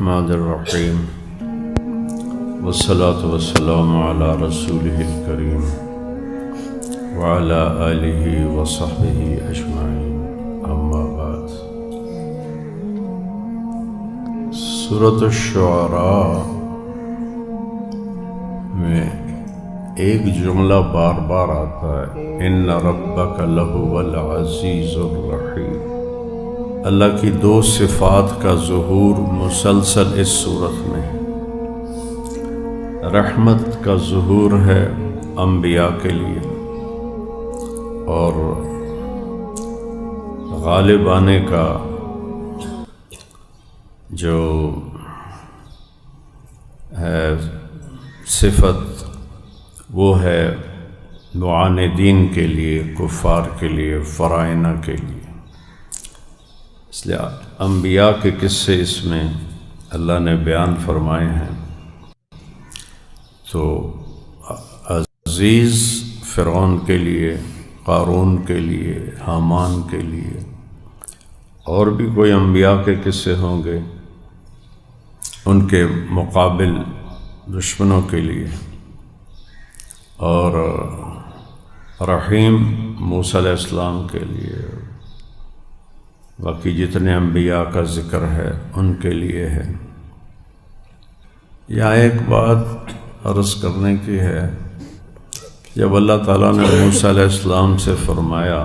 الرحمن الرحیم والصلاة والسلام علی رسولہ الکریم وعلی آلہ وصحبہ اجمعین، اما بعد۔ سورۃ الشعراء میں ایک جملہ بار بار آتا ہے، ان ربک لہو العزیز الرحیم۔ اللہ کی دو صفات کا ظہور مسلسل اس صورت میں ہے۔ رحمت کا ظہور ہے انبیاء کے لیے، اور غالب آنے کا جو ہے صفت وہ ہے معاندین کے لیے، کفار کے لیے، فرائض کے لیے۔ اس لیے انبیاء کے قصے اس میں اللہ نے بیان فرمائے ہیں۔ تو عزیز فرعون کے لیے، قارون کے لیے، حامان کے لیے، اور بھی کوئی انبیاء کے قصے ہوں گے ان کے مقابل دشمنوں کے لیے، اور رحیم موسیٰ علیہ السلام کے لیے، باقی جتنے انبیاء کا ذکر ہے ان کے لیے ہے۔ یہاں ایک بات عرض کرنے کی ہے، جب اللہ تعالیٰ نے موسیٰ علیہ السلام سے فرمایا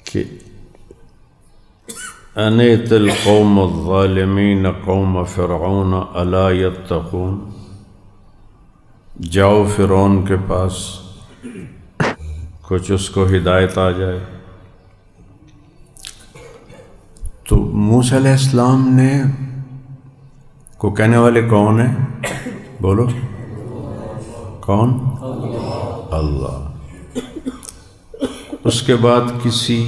کہ ان ائت القوم الظالمین قوم فرعون الا یتقون، جاؤ فرعون کے پاس، کچھ اس کو ہدایت آ جائے۔ تو موسیٰ علیہ السلام نے کو کہنے والے کون ہیں؟ بولو کون؟ اللہ۔ اس کے بعد کسی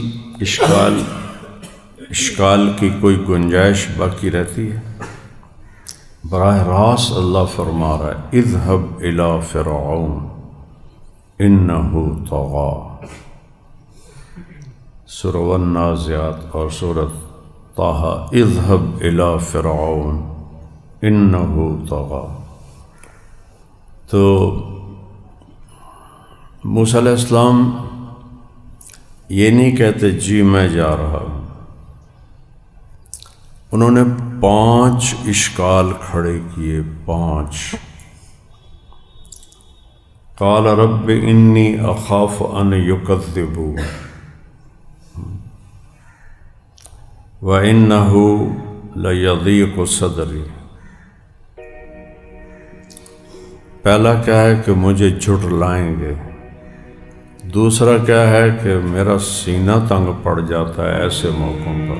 اشکال کی کوئی گنجائش باقی رہتی ہے؟ براہ راست اللہ فرما رہا ہے اذهب الى فرعون انه طغى، سورۃ النازعات اور سورۃ طٰہٰ، اذهب الى فرعون انه طغى۔ تو موسیٰ علیہ السلام یہ نہیں کہتے جی میں جا رہا ہوں، انہوں نے 5 اشکال کھڑے کیے، 5۔ قال رب انی اخاف ان یکذبون وَإِنَّهُ لَيَضِيقُ صَدْرِي۔ پہلا کیا ہے کہ مجھے جھٹلائیں گے، دوسرا کیا ہے کہ میرا سینہ تنگ پڑ جاتا ہے ایسے موقعوں پر،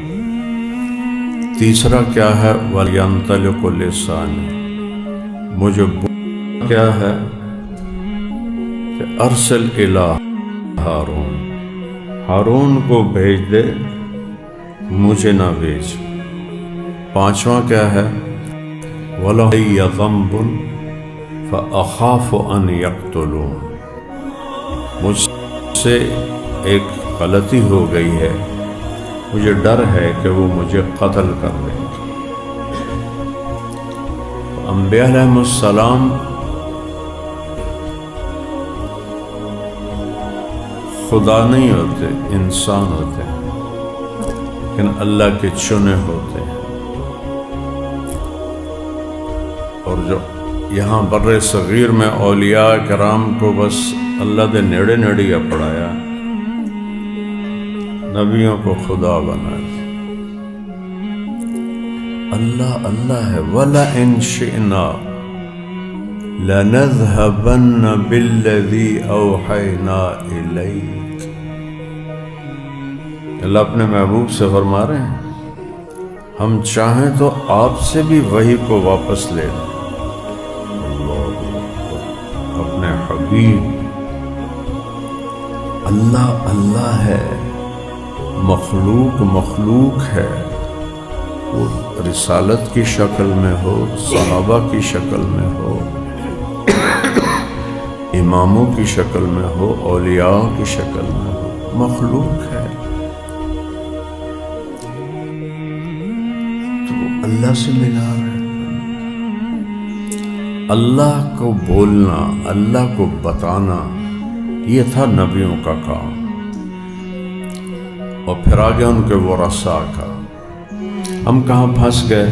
تیسرا کیا ہے وَلْيَنْطَلِقُ لِسَانِي، مجھے کیا ہے کہ ارسل الی ہارون، ہارون کو بھیج دے، مجھے نہ بھیج۔ 5واں کیا ہے وَلَدَيَّ ذَنْبٌ فَأَخَافُ أَنْ يَقْتُلُونِ، مجھ سے ایک غلطی ہو گئی ہے، مجھے ڈر ہے کہ وہ مجھے قتل کر دیں گے۔ انبیاء علیہ السلام خدا نہیں ہوتے، انسان ہوتے ہیں، لیکن اللہ کے چنے ہوتے ہیں۔ اور جو یہاں بر صغیر میں اولیاء کرام کو بس اللہ دے نیڑے نیڑے پڑھایا، نبیوں کو خدا بنایا۔ اللہ اللہ ہے وَلَئِن شِئْنَا لَنَذْهَبَنَّ بِالَّذِي أَوْحَيْنَا إِلَيْكَ۔ اللہ اپنے محبوب سے فرما رہے ہیں ہم چاہیں تو آپ سے بھی وحی کو واپس لے لیں۔ اپنے حبیب اللہ اللہ ہے، مخلوق مخلوق ہے، وہ رسالت کی شکل میں ہو، صحابہ کی شکل میں ہو، اماموں کی شکل میں ہو، اولیاء کی شکل میں ہو، مخلوق ہے۔ تو اللہ سے ملا رہے ہیں۔ اللہ کو بولنا، اللہ کو بتانا، یہ تھا نبیوں کا کام۔ اور پھر آگے ان کے ورثاء کا۔ ہم کہاں پھنس گئے؟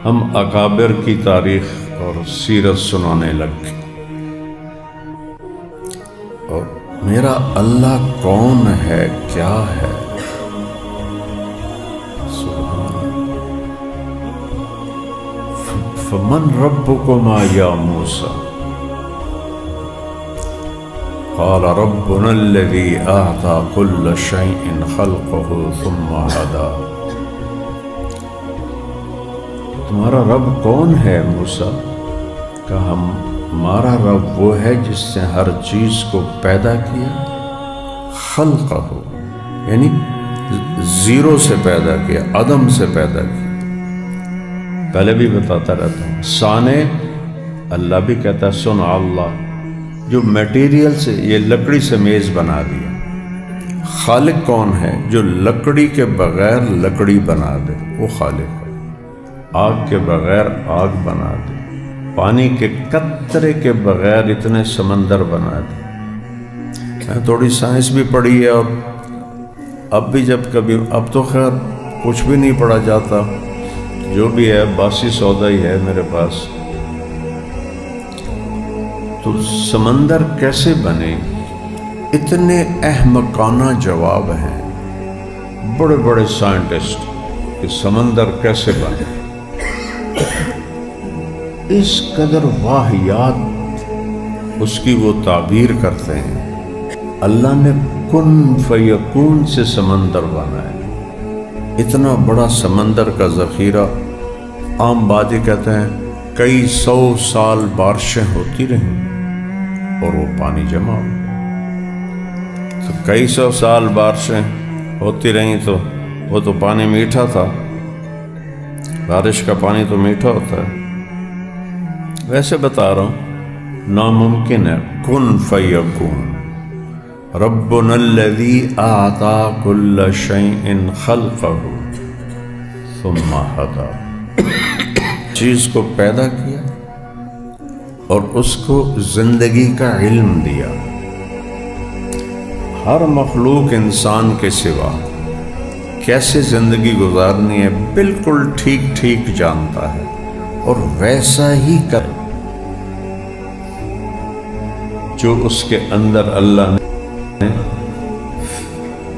ہم اکابر کی تاریخ اور سیرت سنانے لگ گئے۔ اور میرا اللہ کون ہے، کیا ہے؟ فمن ربکما یا موسیٰ قال ربنا الذی اعطى كل شیء خلقه ثم ہدی۔ تمہارا رب کون ہے موسیٰ؟ کہا ہمارا رب وہ ہے جس نے ہر چیز کو پیدا کیا، خلقہ، یعنی زیرو سے پیدا کیا، عدم سے پیدا کیا۔ پہلے بھی بتاتا رہتا ہوں، صانع اللہ بھی کہتا ہے صنع اللہ، جو میٹیریل سے، یہ لکڑی سے میز بنا دیا۔ خالق کون ہے؟ جو لکڑی کے بغیر لکڑی بنا دے، وہ خالق ہے۔ آگ کے بغیر آگ بنا دے، پانی کے قطرے کے بغیر اتنے سمندر بنا دے۔ میں تھوڑی سائنس بھی پڑھی ہے، اور اب بھی جب کبھی، اب تو خیر کچھ بھی نہیں پڑھا جاتا، جو بھی ہے باسی سودا ہی ہے میرے پاس۔ تو سمندر کیسے بنے؟ اتنے احمقانہ جواب ہیں بڑے بڑے سائنٹسٹ کہ سمندر کیسے بنے۔ اس قدر واہیات اس کی وہ تعبیر کرتے ہیں۔ اللہ نے کن فیکون سے سمندر بنایا، اتنا بڑا سمندر کا ذخیرہ۔ عام بات یہ کہتے ہیں کئی 100 سال بارشیں ہوتی رہیں اور وہ پانی جمع ہو۔ تو کئی 100 سال بارشیں ہوتی رہیں تو وہ تو پانی میٹھا تھا، بارش کا پانی تو میٹھا ہوتا ہے۔ ویسے بتا رہا ہوں، ناممکن ہے۔ کن فیکون، ربنا الذی اعطى كل شیء خلقه ثم ہدی، چیز کو پیدا کیا اور اس کو زندگی کا علم دیا۔ ہر مخلوق انسان کے سوا کیسے زندگی گزارنی ہے بالکل ٹھیک ٹھیک جانتا ہے، اور ویسا ہی کر جو اس کے اندر اللہ نے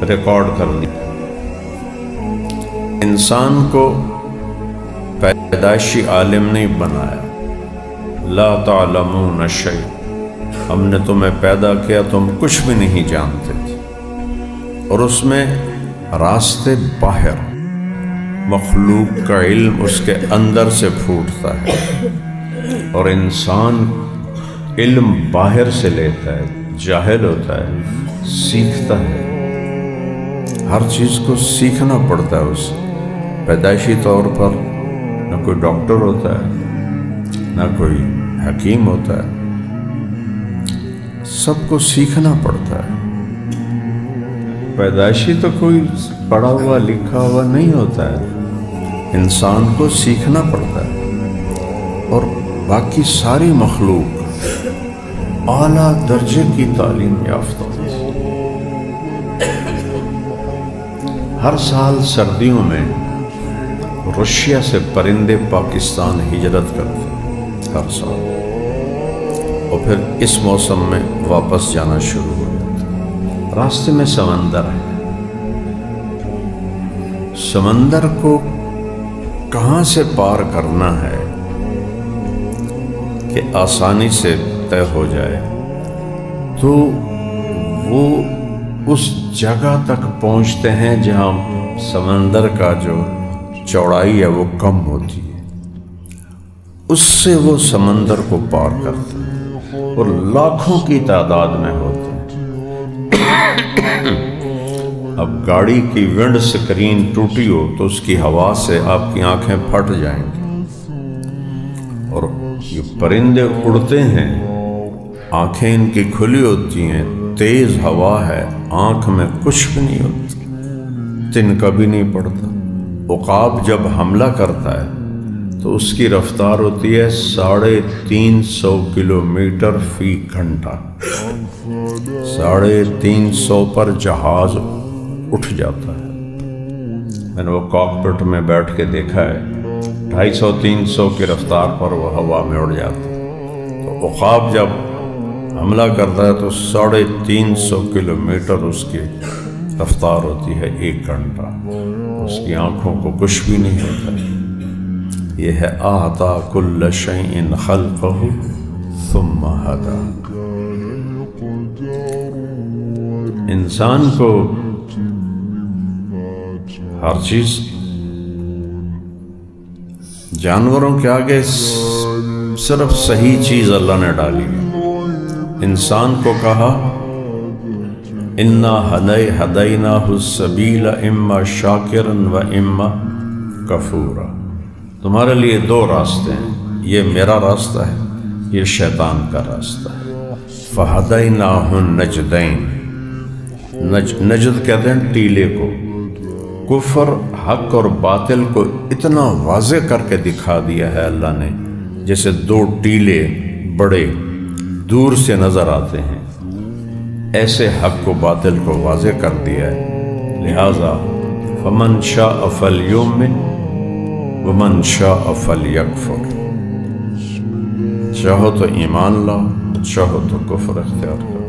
ریکارڈ کر دیا۔ انسان کو پیدائشی عالم نہیں بنایا، لا تعلمون شیء، ہم نے تمہیں پیدا کیا، تم کچھ بھی نہیں جانتے تھے، اور اس میں راستے باہر، مخلوق کا علم اس کے اندر سے پھوٹتا ہے، اور انسان علم باہر سے لیتا ہے، جاہل ہوتا ہے، سیکھتا ہے۔ ہر چیز کو سیکھنا پڑتا ہے اسے۔ پیدائشی طور پر نہ کوئی ڈاکٹر ہوتا ہے، نہ کوئی حکیم ہوتا ہے، سب کو سیکھنا پڑتا ہے۔ پیدائشی تو کوئی پڑھا ہوا لکھا ہوا نہیں ہوتا ہے، انسان کو سیکھنا پڑتا ہے۔ اور باقی ساری مخلوق اعلیٰ درجے کی تعلیم یافتہ ہوتی ہے۔ ہر سال سردیوں میں روسیا سے پرندے پاکستان ہجرت کرتے ہیں، ہر سال، اور پھر اس موسم میں واپس جانا شروع ہو جاتا ہے۔ راستے میں سمندر ہے، سمندر کو کہاں سے پار کرنا ہے کہ آسانی سے طے ہو جائے، تو وہ اس جگہ تک پہنچتے ہیں جہاں سمندر کا جو چوڑائی ہے وہ کم ہوتی ہے، اس سے وہ سمندر کو پار کرتے ہیں، اور لاکھوں کی تعداد میں ہوتے ہیں۔ اب گاڑی کی ونڈ سکرین ٹوٹی ہو تو اس کی ہوا سے آپ کی آنکھیں پھٹ جائیں گی، اور یہ پرندے اڑتے ہیں، آنکھیں ان کی کھلی ہوتی ہیں، تیز ہوا ہے، آنکھ میں کچھ بھی نہیں ہوتا، تنکا بھی نہیں پڑتا، عقاب جب حملہ کرتا ہے تو اس کی رفتار ہوتی ہے 350 کلومیٹر فی گھنٹہ۔ 350 پر جہاز اٹھ جاتا ہے۔ میں نے وہ کاکپٹ میں بیٹھ کے دیکھا ہے، 250-300 کی رفتار پر وہ ہوا میں اڑ جاتا ہے۔ تو عقاب جب حملہ کرتا ہے تو 350 کلومیٹر اس کی رفتار ہوتی ہے 1 گھنٹہ۔ اس کی آنکھوں کو کچھ بھی نہیں ہوتا۔ یہ ہے اعطیٰ کل شیء خلقہ ثم ہدیٰ۔ انسان کو ہر چیز، جانوروں کے آگے صرف صحیح چیز اللہ نے ڈالی ہے۔ انسان کو کہا انا ہدیناہ السبیل اما شاکرا و اما کفورا، تمہارے لیے 2 راستے ہیں، یہ میرا راستہ ہے، یہ شیطان کا راستہ ہے۔ فہدیناہ النجدین، نجد کہتے ہیں ٹیلے کو۔ کفر، حق اور باطل کو اتنا واضح کر کے دکھا دیا ہے اللہ نے، جیسے 2 ٹیلے بڑے دور سے نظر آتے ہیں، ایسے حق کو باطل کو واضح کر دیا ہے۔ لہذا فمن شاء فلیؤمن ومن شاء فلیکفر، چاہو تو ایمان لاؤ، چاہو تو کفر اختیار کرو۔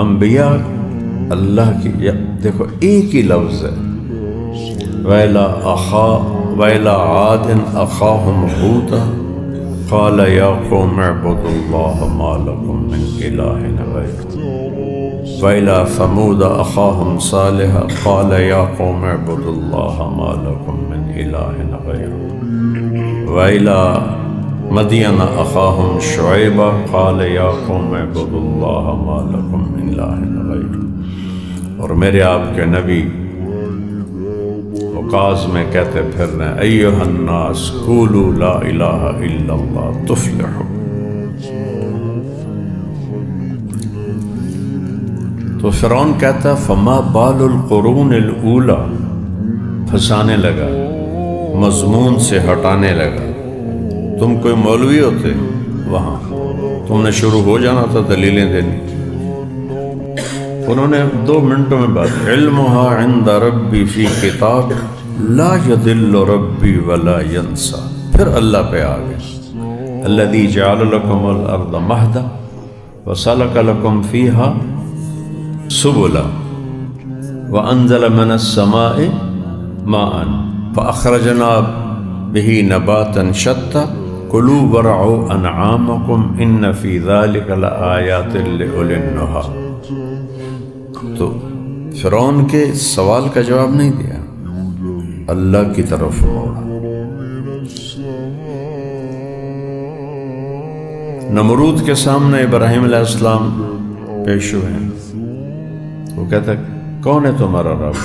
انبیاء اللہ کی، دیکھو ایک ہی لفظ ہے، وَإِلَىٰ عَادٍ أَخَاهُمْ هُودًا قَالَ يَا قَوْمِ اعْبُدُوا اللَّهَ مَا لَكُم مِّنْ إِلَٰهٍ غَيْرُهُ وَإِلَىٰ ثَمُودَ أَخَاهُمْ صَالِحًا قَالَ يَا قَوْمِ اعْبُدُوا اللَّهَ مَا لَكُم مِّنْ إِلَٰهٍ غَيْرُهُ وَإِلَىٰ مَدْيَنَ أَخَاهُمْ شُعَيْبًا قَالَ يَا قَوْمِ اعْبُدُوا اللَّهَ مَا لَكُم مِّنْ إِلَٰهٍ غَيْرُهُ۔ اور میرے آپ کے نبی وقاص میں کہتے پھر رہے ہیں ایھا الناس قولوا لا الہ الا اللہ تفلحوا۔ تو فرعون کہتا ہے فما بال القرون الاولی، پھنسانے لگا، مضمون سے ہٹانے لگا۔ تم کوئی مولوی ہوتے وہاں، تم نے شروع ہو جانا تھا دلیلیں دینی۔ انہوں نے 2 منٹوں میں بات، علمها عند ربی فی کتاب لا یضل ربی ولا ینسا۔ پھر اللہ پہ آ گئے، الذی جعل لکم الارض مہدا وسلک لکم فیہا سبلا وانزل من السماء ماء فاخرجنا به نباتا شتى کلوا ورعوا انعامکم ان فی ذلک لآیات لأولی النہی۔ تو فرعون کے سوال کا جواب نہیں دیا، اللہ کی طرف موڑا۔ نمرود کے سامنے ابراہیم علیہ السلام پیش ہوئے ہیں، وہ کہتا ہے کون ہے تمہارا رب؟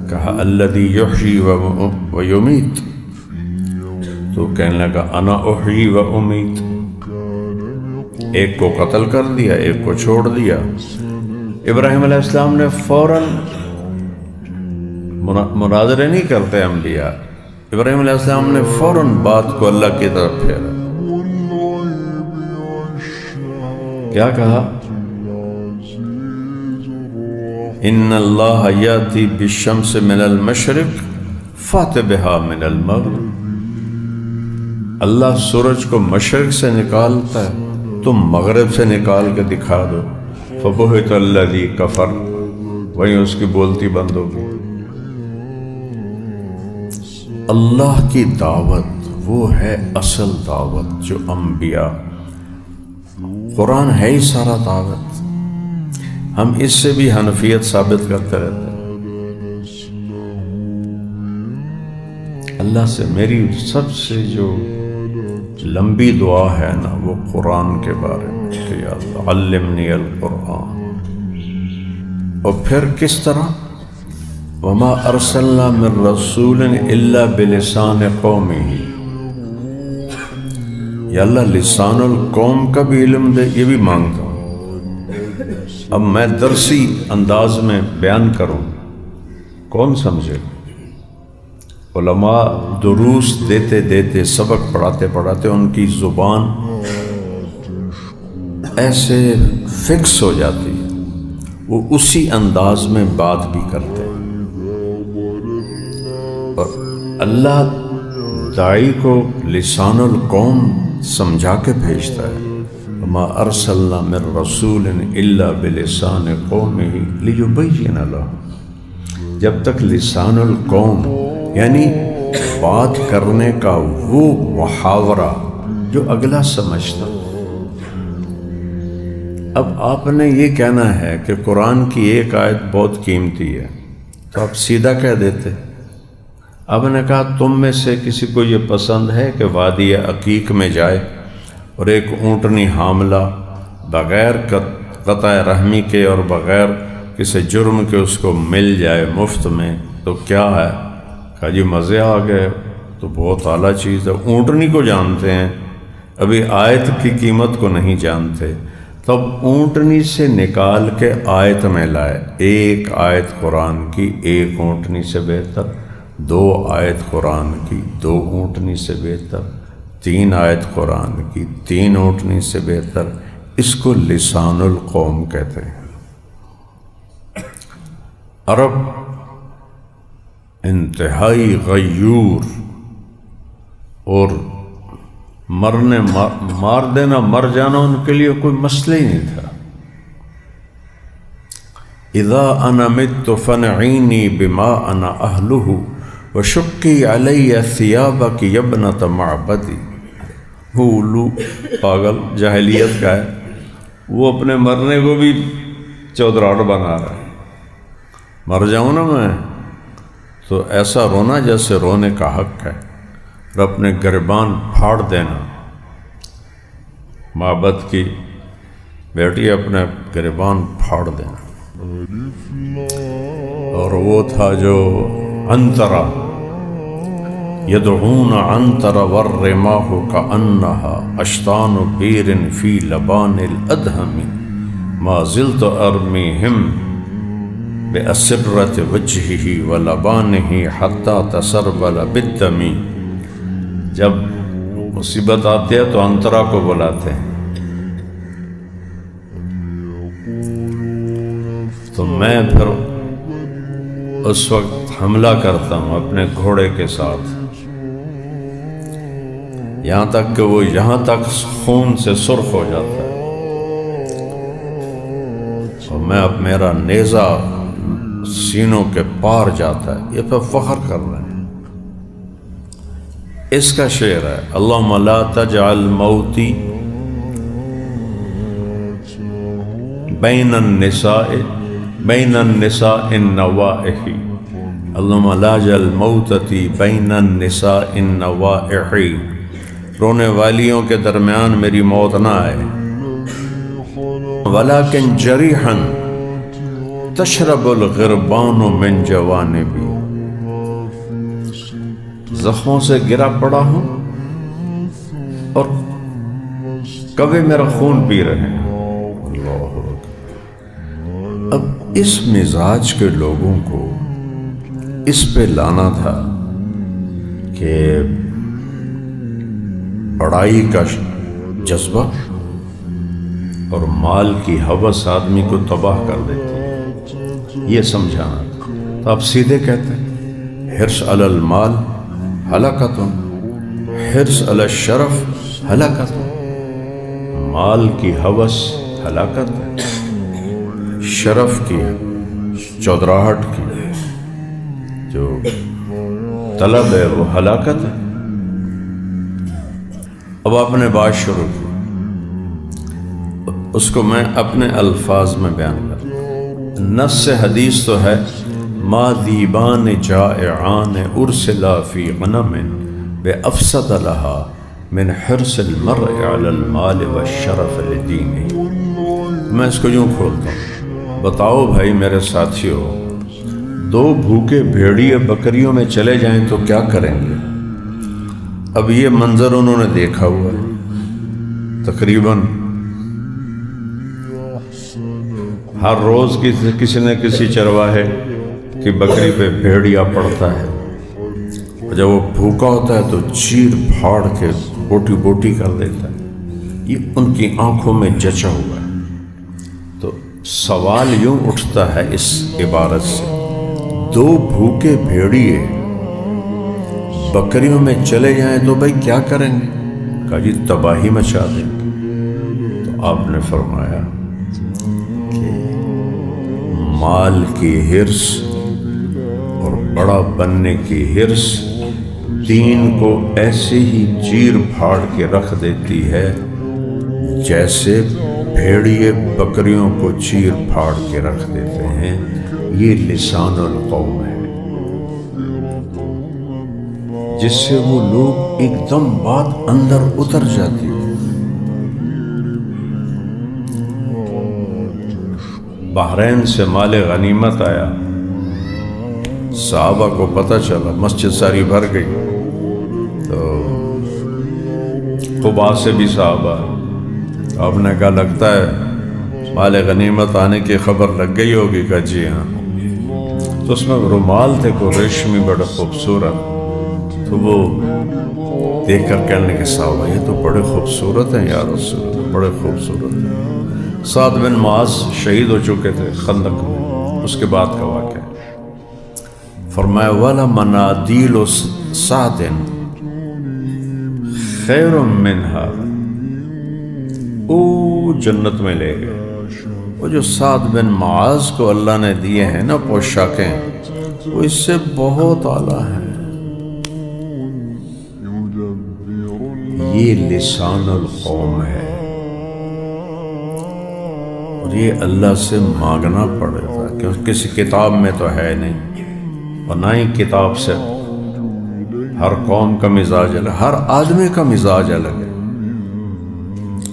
کہا الذی یحیی و یمیت۔ تو کہنے لگا انا احیی و امیت، ایک کو قتل کر دیا، ایک کو چھوڑ دیا۔ ابراہیم علیہ السلام نے فوراً، مناظرے نہیں کرتے انبیاء، ابراہیم علیہ السلام نے فوراً بات کو اللہ کی طرف پھیرا۔ کیا کہا؟ ان اللہ یاتی بالشمس من المشرق فات بہا من المغرب، اللہ سورج کو مشرق سے نکالتا ہے، تم مغرب سے نکال کے دکھا دو۔ فبہت الذی کفر، وہیں اس کی بولتی بند ہوگی۔ اللہ کی دعوت وہ ہے اصل دعوت جو انبیاء، قرآن ہے ہی سارا دعوت۔ ہم اس سے بھی حنفیت ثابت کرتے رہتے ہیں۔ اللہ سے میری سب سے جو لمبی دعا ہے نا، وہ قرآن کے بارے میں کہ یا اللہ علمنی القرآن۔ اور پھر کس طرح؟ وما ارسلنا من رسول الا بلسان قومہ، یا اللہ لسان القوم کا بھی علم دے، یہ بھی مانگتا ہوں۔ اب میں درسی انداز میں بیان کروں کون سمجھے؟ علماء دروس دیتے دیتے، سبق پڑھاتے پڑھاتے ان کی زبان ایسے فکس ہو جاتی، وہ اسی انداز میں بات بھی کرتے. اور اللہ داعی کو لسان القوم سمجھا کے بھیجتا ہے. وما ارسلنا من رسول الا بلسان قومه لیبین لهم. جب تک لسان القوم یعنی بات کرنے کا وہ محاورہ جو اگلا سمجھتا. اب آپ نے یہ کہنا ہے کہ قرآن کی ایک آیت بہت قیمتی ہے، تو آپ سیدھا کہہ دیتے. آپ نے کہا تم میں سے کسی کو یہ پسند ہے کہ وادی عقیق میں جائے اور ایک اونٹنی حاملہ بغیر قطع رحمی کے اور بغیر کسی جرم کے اس کو مل جائے مفت میں، تو کیا ہے؟ کہا جی مزے آ گئے، تو بہت اعلیٰ چیز ہے. اونٹنی کو جانتے ہیں، ابھی آیت کی قیمت کو نہیں جانتے. تب اونٹنی سے نکال کے آیت میں لائے. ایک آیت قرآن کی ایک اونٹنی سے بہتر، 2 آیت قرآن کی 2 اونٹنی سے بہتر، 3 آیت قرآن کی 3 اونٹنی سے بہتر. اس کو لسان القوم کہتے ہیں. عرب انتہائی غیور اور مار دینا مر جانا ان کے لیے کوئی مسئلہ ہی نہیں تھا. اذا انا مت فنعینی بما انا اہلہ وشقی علی ثیابک یبنۃ معبدی. وہ الو پاگل جاہلیت کا ہے، وہ اپنے مرنے کو بھی چودراہٹ بنا رہا ہے. مر جاؤں نا میں تو ایسا رونا جیسے رونے کا حق ہے، اور اپنے گریبان پھاڑ دینا. معبد کی بیٹی اپنے گریبان پھاڑ دینا. اور وہ تھا جو عنترہ، یدعون عنتر والرماح کأنها اشطان بیر فی لبان الادہم ما زلت ارمیہم بأسرت وجہہ ولبانہ حتی تسربل بالدم. جب مصیبت آتی ہے تو عنترہ کو بلاتے ہیں. تو میں پھر اس وقت حملہ کرتا ہوں اپنے گھوڑے کے ساتھ، یہاں تک کہ وہ یہاں تک خون سے سرخ ہو جاتا ہے، اور میں اب میرا نیزہ سینوں کے پار جاتا ہے. یہ پہ فخر کر رہے ہیں. اس کا شعر ہے اللہم لا تجعل موتی بین النساء النوائح. اللہم لا تجعل موتتی بین النساء النوائح. رونے والیوں کے درمیان میری موت نہ آئے. ولیکن جریحا تشرب الغربان من جوانبی. زخموں سے گرا پڑا ہوں اور کوے میرا خون پی رہے ہیں. اللہ اکبر. اب اس مزاج کے لوگوں کو اس پہ لانا تھا کہ بڑائی کا جذبہ اور مال کی ہوس آدمی کو تباہ کر دیتی ہے، یہ سمجھانا تھا. تو آپ سیدھے کہتے ہیں حرص علی المال ہلاکت، حرص علی الشرف ہلاکت. مال کی ہوس ہلاکت ہے، شرف کی چودراہٹ کی جو طلب ہے وہ ہلاکت ہے. اب آپ نے بات شروع کی، اس کو میں اپنے الفاظ میں بیان کرتا. نص حدیث تو ہے ما دیبان جائعان ارسلا فی غنم بافسد لها من حرص المرء علی المال والشرف لدینہ. میں اس کو یوں کھولتا ہوں، بتاؤ بھائی میرے ساتھیو، 2 بھوکے بھیڑیے بکریوں میں چلے جائیں تو کیا کریں گے؟ اب یہ منظر انہوں نے دیکھا ہوا ہے تقریباً ہر روز کسی نہ کسی چرواہے کہ بکری پہ بھیڑیا پڑتا ہے، جب وہ بھوکا ہوتا ہے تو چیر پھاڑ کے بوٹی بوٹی کر دیتا ہے، یہ ان کی آنکھوں میں جچا ہوا ہے۔ تو سوال یوں اٹھتا ہے اس عبارت سے، دو بھوکے بھیڑیے بکریوں میں چلے جائیں تو بھائی کیا کریں گے؟ کہا جی تباہی مچا دیں گے۔ تو آپ نے فرمایا کہ مال کی حرص اور بڑا بننے کی حرص دین کو ایسے ہی چیر پھاڑ کے رکھ دیتی ہے جیسے بھیڑیے بکریوں کو چیر پھاڑ کے رکھ دیتے ہیں۔ یہ لسان القوم ہے، جس سے وہ لوگ ایک دم بات اندر اتر جاتی ہے۔ بحرین سے مال غنیمت آیا، صحابہ کو پتہ چلا، مسجد ساری بھر گئی، تو قباء سے بھی صحابہ، آپ نے کہا لگتا ہے مال غنیمت آنے کی خبر لگ گئی ہوگی؟ کہا جی ہاں۔ تو اس میں رومال تھے کو ریشمی بڑے خوبصورت، تو وہ دیکھ کر کہنے کے صحابہ یہ تو بڑے خوبصورت ہیں یا رسول اللہ، بڑے خوبصورت ہیں۔ سعد بن معاذ شہید ہو چکے تھے خندق میں، اس کے بعد کا واقعہ۔ فرمایا وَلَا مَنَادِيلُ سَعْدٍ خَيْرٌ مِّنْهَا، او جنت میں لے گئے۔ وہ جو سعد بن معاذ کو اللہ نے دیے ہیں نا پوشاکیں، وہ اس سے بہت اعلیٰ ہیں۔ یہ لسان القوم ہے، اور یہ اللہ سے مانگنا پڑے گا، کیونکہ کسی کتاب میں تو ہے نہیں، اور نہ ہی کتاب سے۔ ہر قوم کا مزاج الگ، ہر آدمی کا مزاج الگ ہے،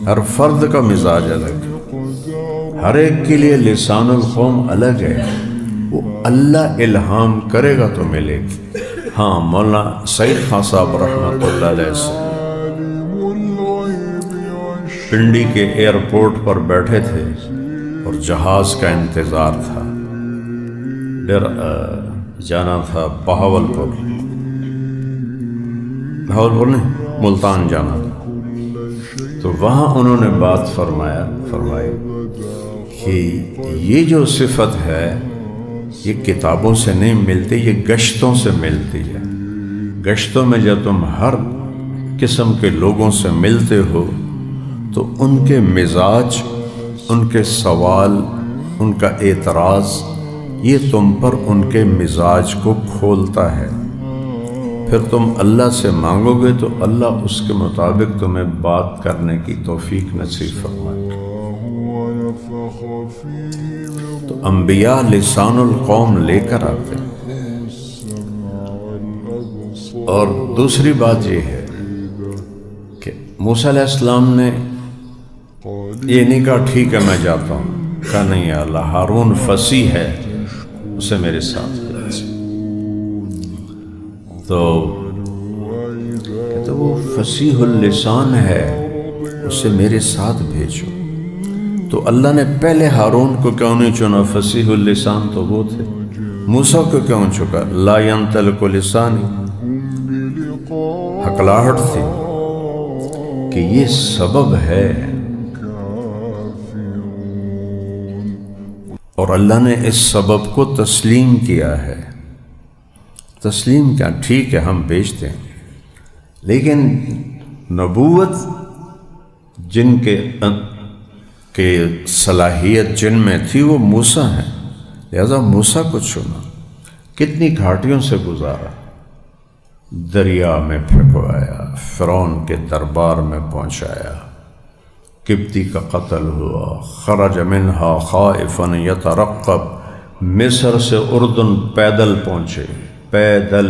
ہر فرد کا مزاج الگ ہے، ہر ایک کے لیے لسان القوم الگ ہے۔ وہ اللہ الہام کرے گا تو ملے گی۔ ہاں مولانا سعید خان صاحب رحمۃ اللہ علیہ سے پنڈی کے ایئرپورٹ پر بیٹھے تھے اور جہاز کا انتظار تھا، جانا تھا بہاولپور نہیں، ملتان جانا تھا۔ تو وہاں انہوں نے بات فرمائی کہ یہ جو صفت ہے یہ کتابوں سے نہیں ملتی، یہ گشتوں سے ملتی ہے۔ گشتوں میں جب تم ہر قسم کے لوگوں سے ملتے ہو تو ان کے مزاج، ان کے سوال، ان کا اعتراض، یہ تم پر ان کے مزاج کو کھولتا ہے۔ پھر تم اللہ سے مانگو گے تو اللہ اس کے مطابق تمہیں بات کرنے کی توفیق نصیب فرمائے گا۔ تو انبیاء لسان القوم لے کر آتے ہیں۔ اور دوسری بات یہ ہے کہ موسیٰ علیہ السلام نے یہ نہیں کہا ٹھیک ہے میں جاتا ہوں، کہا نہیں یا اللہ، ہارون فصیح ہے، اسے میرے ساتھ بھیج۔ تو کہتے وہ فصیح اللسان ہے، اسے میرے ساتھ بھیجو۔ تو اللہ نے پہلے ہارون کو کیوں نہیں چنا؟ فصیح اللسان تو وہ تھے۔ موسیٰ کو کیوں چکا؟ لا ينطلق لسانی، ہکلاہٹ تھی کہ یہ سبب ہے، اور اللہ نے اس سبب کو تسلیم کیا ہے۔ تسلیم کیا؟ ٹھیک ہے ہم بھیجتے ہیں، لیکن نبوت جن کے صلاحیت جن میں تھی وہ موسیٰ ہیں، لہذا موسیٰ کو چنا۔ کتنی گھاٹیوں سے گزارا، دریا میں پھینکوایا، فرعون کے دربار میں پہنچایا، قبطی کا قتل ہوا، خرج منہا خائفا یترقب، مصر سے اردن پیدل پہنچے، پیدل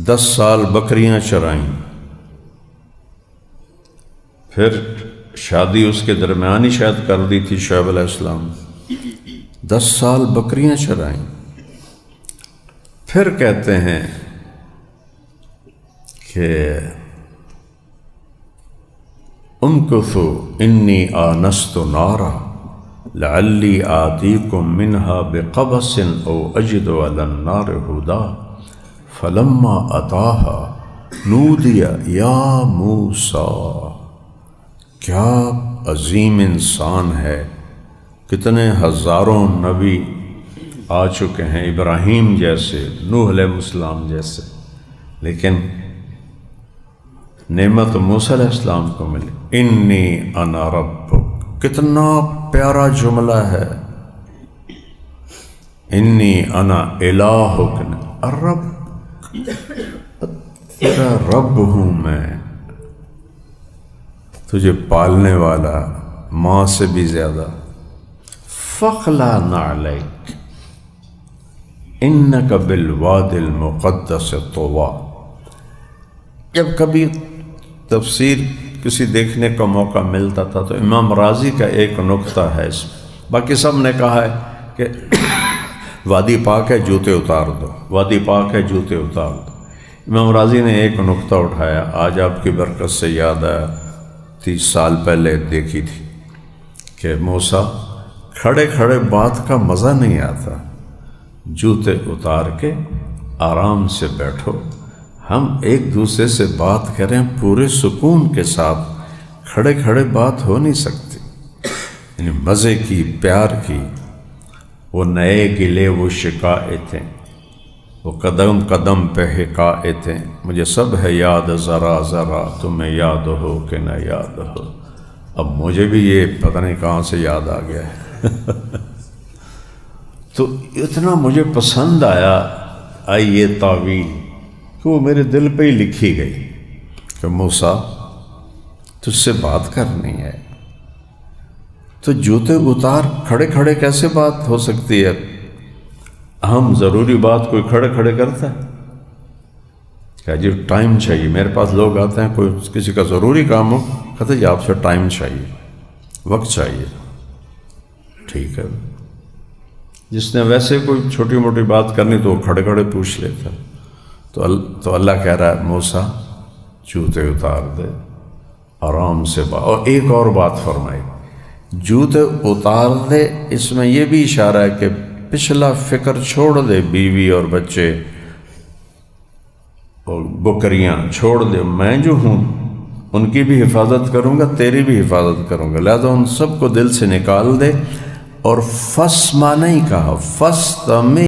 10 سال بکریاں چرائیں، پھر شادی اس کے درمیان ہی شاید کر دی تھی شعیب علیہ السلام، 10 سال بکریاں چرائیں۔ پھر کہتے ہیں کہ امکثوا انی آنست نارا، لعلی آتیکم منہا بقبس او اجد علی النار ہدا فلما اتاہا نودی یا موسیٰ۔ کیا عظیم انسان ہے، کتنے ہزاروں نبی آ چکے ہیں، ابراہیم جیسے، نوح علیہ السلام جیسے، لیکن نعمت موسیٰ علیہ السلام کو ملی، انی انا ربک۔ کتنا پیارا جملہ ہے، انی انا الہک، الرب، تیرا رب ہوں میں، تجھے پالنے والا، ماں سے بھی زیادہ۔ فخلع نعلیک انک بالوادی المقدس طویٰ۔ جب کبھی تفسیر کسی دیکھنے کا موقع ملتا تھا تو امام راضی کا ایک نقطہ ہے اس میں، باقی سب نے کہا ہے کہ وادی پاک ہے جوتے اتار دو، وادی پاک ہے جوتے اتار دو۔ امام راضی نے ایک نقطہ اٹھایا، آج آپ کی برکت سے یاد آیا، 30 سال پہلے دیکھی تھی کہ موسیٰ کھڑے کھڑے بات کا مزہ نہیں آتا، جوتے اتار کے آرام سے بیٹھو، ہم ایک دوسرے سے بات کریں پورے سکون کے ساتھ، کھڑے کھڑے بات ہو نہیں سکتی، یعنی مزے کی، پیار کی۔ وہ نئے گلے وہ شکایتیں، وہ قدم قدم پہ حکایتیں، مجھے سب ہے یاد ذرا ذرا، تمہیں یاد ہو کہ نہ یاد ہو۔ اب مجھے بھی یہ پتہ نہیں کہاں سے یاد آ گیا ہے تو اتنا مجھے پسند آئی یہ تعویل کہ وہ میرے دل پہ ہی لکھی گئی کہ موسیٰ تجھ سے بات کرنی ہے، تو جوتے اتار، کھڑے کھڑے کیسے بات ہو سکتی ہے؟ ہم ضروری بات کوئی کھڑے کھڑے کرتا ہے کہ جی ٹائم چاہیے، میرے پاس لوگ آتے ہیں، کوئی کسی کا ضروری کام ہو، کہتے جی آپ سے ٹائم چاہیے، وقت چاہیے، ٹھیک ہے۔ جس نے ویسے کوئی چھوٹی موٹی بات کرنی تو وہ کھڑے کھڑے پوچھ لیتا، تو اللہ کہہ رہا ہے موسیٰ جوتے اتار دے، آرام سے اور ایک اور بات فرمائی، جوتے اتار دے، اس میں یہ بھی اشارہ ہے کہ پچھلا فکر چھوڑ دے، بیوی اور بچے اور بکریاں چھوڑ دے، میں جو ہوں ان کی بھی حفاظت کروں گا، تیری بھی حفاظت کروں گا، لہذا ان سب کو دل سے نکال دے۔ اور فس معنی کہا، فس